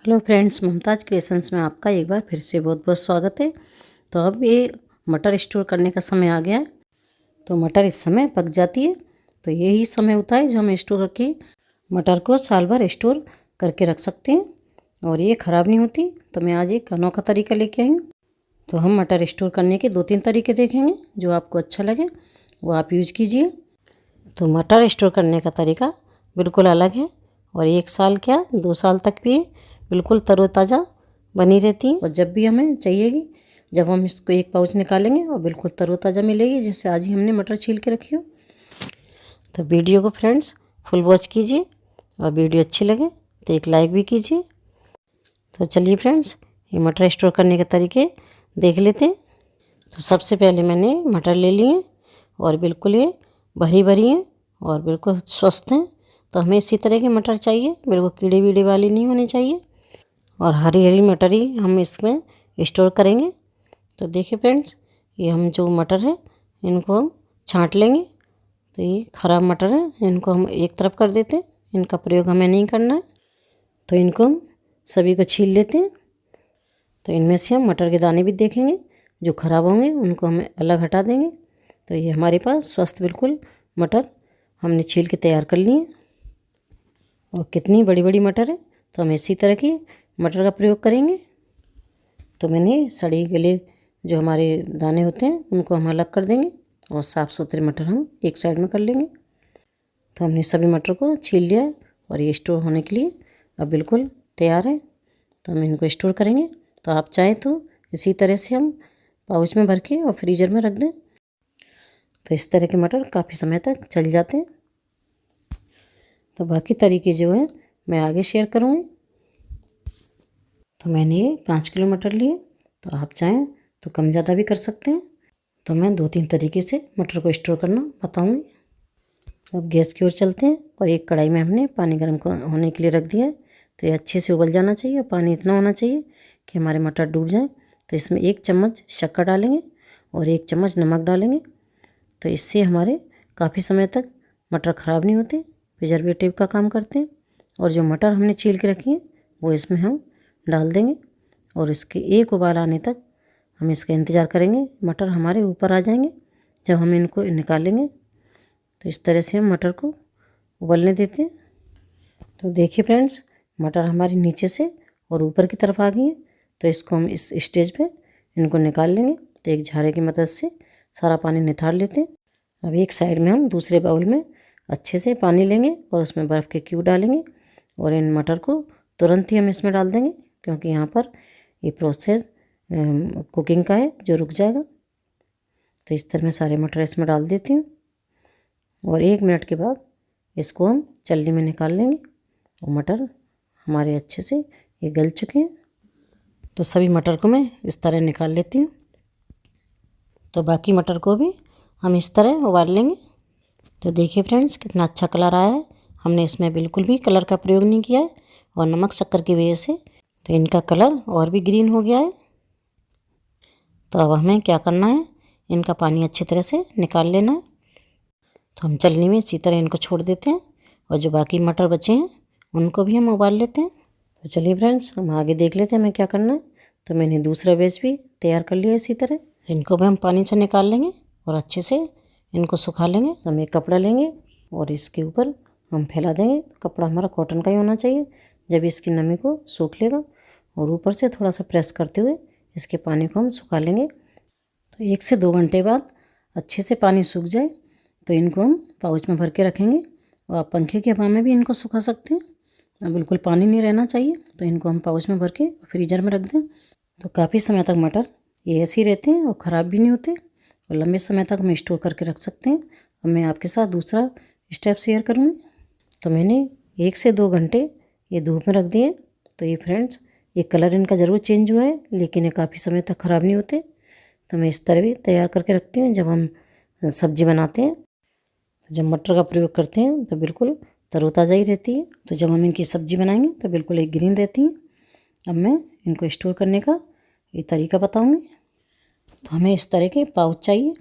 Hello friends, Mumtaz creations में आपका एक बार फिर से बहुत बहुत स्वागत है। तो अब ये मटर स्टोर करने का समय आ गया है। तो मटर इस समय पक जाती है, तो यही समय होता है जो हम स्टोर करके मटर को साल भर स्टोर करके रख सकते हैं और ये ख़राब नहीं होती। तो मैं आज एक अनोखा तरीका लेके आई हूँ। तो हम मटर स्टोर करने के 2-3 तरीके देखेंगे, जो आपको अच्छा लगे वो आप यूज़ कीजिए। तो मटर स्टोर करने का तरीका बिल्कुल अलग है और 1 साल क्या 2 साल तक भी बिल्कुल तरोताज़ा बनी रहती है। और जब भी हमें चाहिएगी, जब हम इसको एक पाउच निकालेंगे और बिल्कुल तरोताज़ा मिलेगी, जैसे आज ही हमने मटर छील के रखी हो। तो वीडियो को फ्रेंड्स फुल वॉच कीजिए और वीडियो अच्छी लगे तो एक लाइक भी कीजिए। तो चलिए फ्रेंड्स, ये मटर स्टोर करने के तरीके देख लेते हैं। तो सबसे पहले मैंने मटर ले लिए और बिल्कुल ये भरी भरी हैं और बिल्कुल स्वस्थ हैं। तो हमें इसी तरह के मटर चाहिए, बिल्कुल कीड़े वीड़े वाली नहीं होनी चाहिए। और हरी हरी मटर ही हम इसमें स्टोर करेंगे। तो देखिए फ्रेंड्स, ये हम जो मटर है इनको हम छांट लेंगे। तो ये ख़राब मटर है, इनको हम एक तरफ कर देते हैं, इनका प्रयोग हमें नहीं करना है। तो इनको हम सभी को छील लेते हैं। तो इनमें से हम मटर के दाने भी देखेंगे, जो ख़राब होंगे उनको हमें अलग हटा देंगे। तो ये हमारे पास स्वस्थ बिल्कुल मटर हमने छील के तैयार कर लिए। और कितनी बड़ी बड़ी मटर है, तो हम इसी तरह की मटर का प्रयोग करेंगे। तो मैंने सड़ी गले जो हमारे दाने होते हैं उनको हम अलग कर देंगे और साफ़ सुथरे मटर हम एक साइड में कर लेंगे। तो हमने सभी मटर को छील लिया है और ये स्टोर होने के लिए अब बिल्कुल तैयार है। तो हम इनको स्टोर करेंगे। तो आप चाहें तो इसी तरह से हम पाउच में भर के और फ्रीज़र में रख दें। तो इस तरह के मटर काफ़ी समय तक चल जाते हैं। तो बाकी तरीके जो है मैं आगे शेयर करूँगी। तो मैंने ये 5 किलो मटर लिए, तो आप चाहें तो कम ज़्यादा भी कर सकते हैं। तो मैं 2-3 तरीके से मटर को स्टोर करना बताऊँगी। अब गैस की ओर चलते हैं और एक कढ़ाई में हमने पानी गर्म होने के लिए रख दिया है। तो ये अच्छे से उबल जाना चाहिए। पानी इतना होना चाहिए कि हमारे मटर डूब जाएँ। तो इसमें 1 चम्मच शक्कर डालेंगे और 1 चम्मच नमक डालेंगे। तो इससे हमारे काफ़ी समय तक मटर ख़राब नहीं होते, प्रिजर्वेटिव का काम करते हैं। और जो मटर हमने छील के रखी है वो इसमें हम डाल देंगे और इसके एक उबाल आने तक हम इसका इंतज़ार करेंगे। मटर हमारे ऊपर आ जाएंगे जब हम इनको निकालेंगे। तो इस तरह से हम मटर को उबलने देते हैं। तो देखिए फ्रेंड्स, मटर हमारी नीचे से और ऊपर की तरफ आ गई है। तो इसको हम इस स्टेज पे इनको निकाल लेंगे। तो एक झारे की मदद से सारा पानी निथार लेते हैं। अब एक साइड में हम दूसरे बाउल में अच्छे से पानी लेंगे और उसमें बर्फ़ के क्यूब डालेंगे और इन मटर को तुरंत ही हम इसमें डाल देंगे, क्योंकि यहाँ पर ये प्रोसेस कुकिंग का है जो रुक जाएगा। तो इस तरह मैं सारे मटर इसमें डाल देती हूँ और 1 मिनट के बाद इसको हम चल्ली में निकाल लेंगे। और मटर हमारे अच्छे से ये गल चुके हैं। तो सभी मटर को मैं इस तरह निकाल लेती हूँ। तो बाकी मटर को भी हम इस तरह उबाल लेंगे। तो देखिए फ्रेंड्स, कितना अच्छा कलर आया है। हमने इसमें बिल्कुल भी कलर का प्रयोग नहीं किया है और नमक शक्कर की वजह से तो इनका कलर और भी ग्रीन हो गया है। तो अब हमें क्या करना है, इनका पानी अच्छी तरह से निकाल लेना है। तो हम चलनी में इसी तरह इनको छोड़ देते हैं और जो बाकी मटर बचे हैं उनको भी हम उबाल लेते हैं। तो चलिए फ्रेंड्स, हम आगे देख लेते हैं हमें क्या करना है। तो मैंने दूसरा बैच भी तैयार कर लिया इसी तरह। तो इनको भी हम पानी से निकाल लेंगे और अच्छे से इनको सुखा लेंगे। तो हम एक कपड़ा लेंगे और इसके ऊपर हम फैला देंगे। कपड़ा हमारा कॉटन का ही होना चाहिए, जब इसकी नमी को सूख लेगा। और ऊपर से थोड़ा सा प्रेस करते हुए इसके पानी को हम सुखा लेंगे। तो 1 से 2 घंटे बाद अच्छे से पानी सूख जाए तो इनको हम पाउच में भर के रखेंगे। और आप पंखे की हवा में भी इनको सुखा सकते हैं, बिल्कुल पानी नहीं रहना चाहिए। तो इनको हम पाउच में भर के फ्रीजर में रख दें। तो काफ़ी समय तक मटर ये ऐसे ही रहते हैं और ख़राब भी नहीं होते और लंबे समय तक हम स्टोर करके रख सकते हैं। अब मैं आपके साथ दूसरा स्टेप शेयर करूँगी। तो मैंने 1 से 2 घंटे ये धूप में रख दिए। तो ये फ्रेंड्स, ये कलर इनका ज़रूर चेंज हुआ है, लेकिन ये काफ़ी समय तक ख़राब नहीं होते। तो मैं इस तरह भी तैयार करके रखती हूँ। जब हम सब्ज़ी बनाते हैं तो जब मटर का प्रयोग करते हैं तो बिल्कुल तरोताज़ा ही रहती है। तो जब हम इनकी सब्ज़ी बनाएंगे तो बिल्कुल एक ग्रीन रहती हैं। अब मैं इनको स्टोर करने का ये तरीका बताऊँगी। तो हमें इस तरह के पाउच चाहिए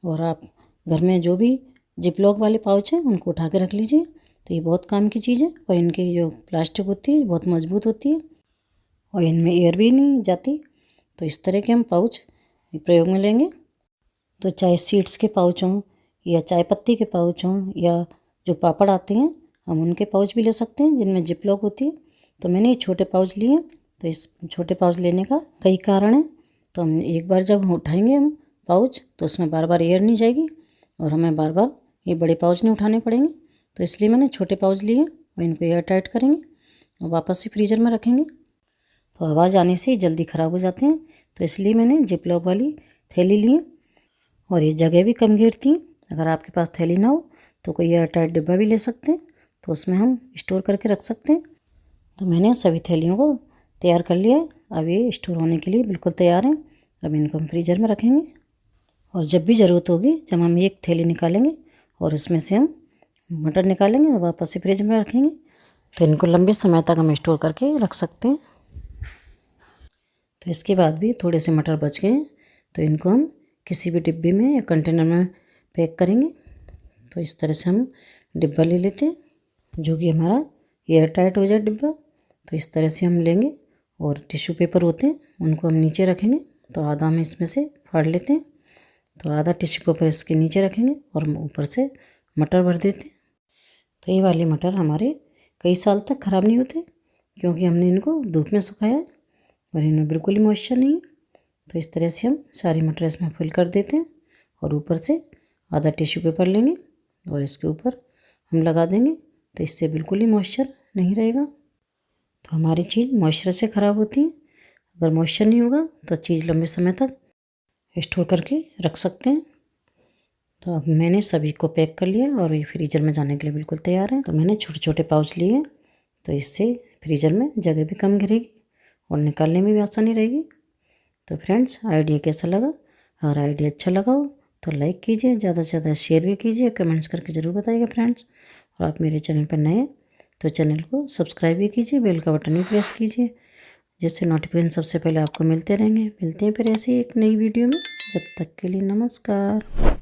और आप घर में जो भी जिपलॉक वाले पाउच हैं उनको उठा के रख लीजिए। तो ये बहुत काम की चीज़ है और इनकी जो प्लास्टिक होती है बहुत मज़बूत होती है। और इनमें एयर भी नहीं जाती। तो इस तरह के हम पाउच प्रयोग में लेंगे। तो चाहे सीड्स के पाउच हों या चाय पत्ती के पाउच हों या जो पापड़ आते हैं हम उनके पाउच भी ले सकते हैं जिनमें जिप लॉक होती है। तो मैंने ये छोटे पाउच लिए। तो इस छोटे पाउच लेने का कई कारण हैं। तो हम एक बार जब उठाएंगे हम पाउच तो उसमें बार बार एयर नहीं जाएगी और हमें बार बार ये बड़े पाउच नहीं उठाने पड़ेंगे। तो इसलिए मैंने छोटे पाउच लिए और इनको एयर टाइट करेंगे और वापस से फ्रीजर में रखेंगे। तो आवाज़ आने से जल्दी ख़राब हो जाते हैं। तो इसलिए मैंने जिप लॉक वाली थैली ली और ये जगह भी कम घेरती हैं। अगर आपके पास थैली ना हो तो कोई एयर टाइट डिब्बा भी ले सकते हैं, तो उसमें हम स्टोर करके रख सकते हैं। तो मैंने सभी थैलियों को तैयार कर लिया है। अब ये स्टोर होने के लिए बिल्कुल तैयार हैं। अब इनको हम फ्रीजर में रखेंगे और जब भी ज़रूरत होगी जब हम एक थैली निकालेंगे और इसमें से हम मटर निकालेंगे और वापस से फ्रिज में रखेंगे। तो इनको लंबे समय तक हम स्टोर करके रख सकते हैं। तो इसके बाद भी थोड़े से मटर बच गए तो इनको हम किसी भी डिब्बे में या कंटेनर में पैक करेंगे। तो इस तरह से हम डिब्बा ले लेते हैं जो कि हमारा एयर टाइट हो जाए डिब्बा। तो इस तरह से हम लेंगे और टिश्यू पेपर होते हैं उनको हम नीचे रखेंगे। तो आधा हम इसमें से फाड़ लेते हैं। तो आधा टिश्यू पेपर इसके नीचे रखेंगे और ऊपर से मटर भर देते हैं। तो ये वाले मटर हमारे कई साल तक ख़राब नहीं होते क्योंकि हमने इनको धूप में सुखाया है और इनमें बिल्कुल ही मॉइस्चर नहीं है। तो इस तरह से हम सारी मटर इसमें फिल कर देते हैं और ऊपर से आधा टिश्यू पेपर लेंगे और इसके ऊपर हम लगा देंगे। तो इससे बिल्कुल ही मॉइस्चर नहीं रहेगा। तो हमारी चीज़ मॉइस्चर से ख़राब होती है। अगर मॉइस्चर नहीं होगा तो चीज़ लंबे समय तक स्टोर करके रख सकते हैं। तो अब मैंने सभी को पैक कर लिया और ये फ्रीजर में जाने के लिए बिल्कुल तैयार है। तो मैंने छोटे छोटे पाउच लिए तो इससे फ्रीजर में जगह भी कम घिरेगी और निकालने में भी आसानी रहेगी। तो फ्रेंड्स आइडिया कैसा लगा? अगर आइडिया अच्छा लगा हो तो लाइक कीजिए, ज़्यादा से ज़्यादा शेयर भी कीजिए, कमेंट्स करके ज़रूर बताइएगा फ्रेंड्स। और आप मेरे चैनल पर नए तो चैनल को सब्सक्राइब भी कीजिए, बेल का बटन भी प्रेस कीजिए जिससे नोटिफिकेशन सबसे पहले आपको मिलते रहेंगे। मिलते हैं फिर ऐसे ही एक नई वीडियो में। जब तक के लिए नमस्कार।